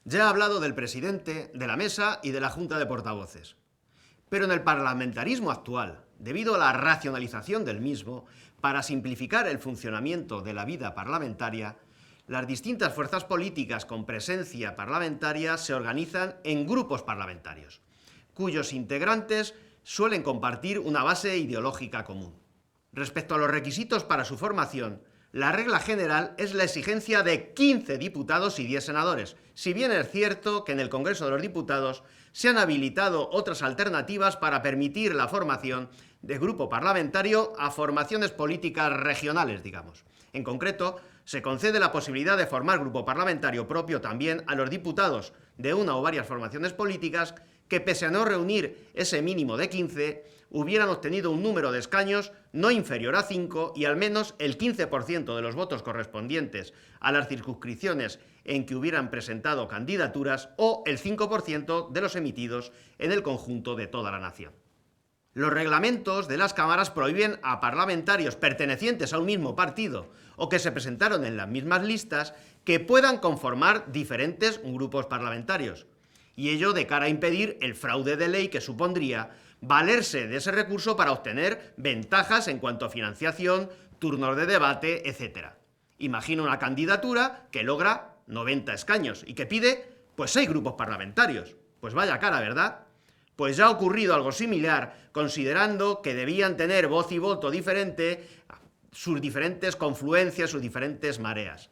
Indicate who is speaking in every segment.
Speaker 1: Ya he hablado del presidente, de la mesa y de la Junta de Portavoces. Pero en el parlamentarismo actual, debido a la racionalización del mismo, para simplificar el funcionamiento de la vida parlamentaria, las distintas fuerzas políticas con presencia parlamentaria se organizan en grupos parlamentarios, cuyos integrantes suelen compartir una base ideológica común. Respecto a los requisitos para su formación, la regla general es la exigencia de 15 diputados y 10 senadores, si bien es cierto que en el Congreso de los Diputados se han habilitado otras alternativas para permitir la formación de grupo parlamentario a formaciones políticas regionales, digamos. En concreto, se concede la posibilidad de formar grupo parlamentario propio también a los diputados de una o varias formaciones políticas que, pese a no reunir ese mínimo de 15, hubieran obtenido un número de escaños no inferior a 5 y al menos el 15% de los votos correspondientes a las circunscripciones en que hubieran presentado candidaturas o el 5% de los emitidos en el conjunto de toda la nación. Los reglamentos de las cámaras prohíben a parlamentarios pertenecientes a un mismo partido o que se presentaron en las mismas listas que puedan conformar diferentes grupos parlamentarios. Y ello de cara a impedir el fraude de ley que supondría valerse de ese recurso para obtener ventajas en cuanto a financiación, turnos de debate, etc. Imagina una candidatura que logra 90 escaños y que pide, pues 6 grupos parlamentarios. Pues vaya cara, ¿verdad? Pues ya ha ocurrido algo similar, considerando que debían tener voz y voto diferente, sus diferentes confluencias, sus diferentes mareas.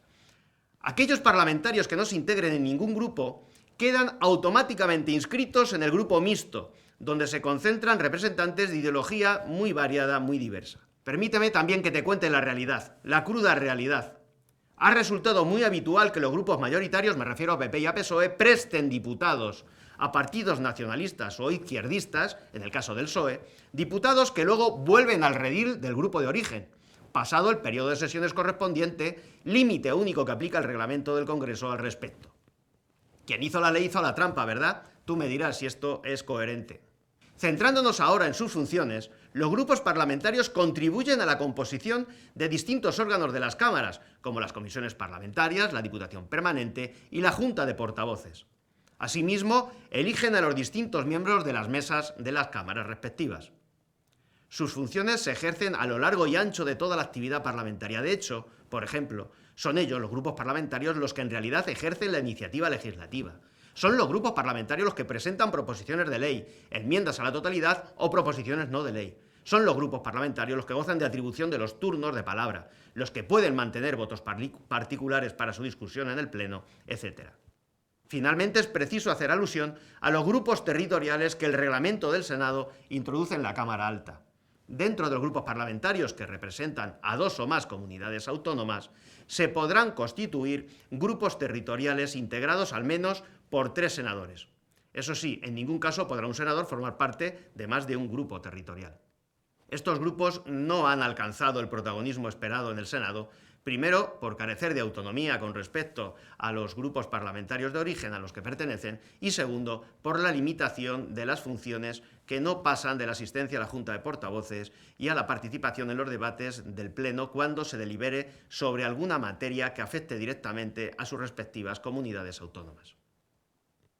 Speaker 1: Aquellos parlamentarios que no se integren en ningún grupo quedan automáticamente inscritos en el grupo mixto, donde se concentran representantes de ideología muy variada, muy diversa. Permíteme también que te cuente la realidad, la cruda realidad. Ha resultado muy habitual que los grupos mayoritarios, me refiero a PP y a PSOE, presten diputados a partidos nacionalistas o izquierdistas, en el caso del PSOE, diputados que luego vuelven al redil del grupo de origen, pasado el periodo de sesiones correspondiente, límite único que aplica el reglamento del Congreso al respecto. Quien hizo la ley hizo la trampa, ¿verdad? Tú me dirás si esto es coherente. Centrándonos ahora en sus funciones, los grupos parlamentarios contribuyen a la composición de distintos órganos de las cámaras, como las comisiones parlamentarias, la Diputación Permanente y la Junta de Portavoces. Asimismo, eligen a los distintos miembros de las mesas de las cámaras respectivas. Sus funciones se ejercen a lo largo y ancho de toda la actividad parlamentaria. De hecho, por ejemplo, son ellos, los grupos parlamentarios, los que en realidad ejercen la iniciativa legislativa. Son los grupos parlamentarios los que presentan proposiciones de ley, enmiendas a la totalidad o proposiciones no de ley. Son los grupos parlamentarios los que gozan de atribución de los turnos de palabra, los que pueden mantener votos particulares para su discusión en el Pleno, etc. Finalmente, es preciso hacer alusión a los grupos territoriales que el reglamento del Senado introduce en la Cámara Alta. Dentro de los grupos parlamentarios que representan a 2 o más comunidades autónomas, se podrán constituir grupos territoriales integrados al menos por 3 senadores. Eso sí, en ningún caso podrá un senador formar parte de más de un grupo territorial. Estos grupos no han alcanzado el protagonismo esperado en el Senado, primero, por carecer de autonomía con respecto a los grupos parlamentarios de origen a los que pertenecen, y segundo, por la limitación de las funciones que no pasan de la asistencia a la Junta de Portavoces y a la participación en los debates del Pleno cuando se delibere sobre alguna materia que afecte directamente a sus respectivas comunidades autónomas.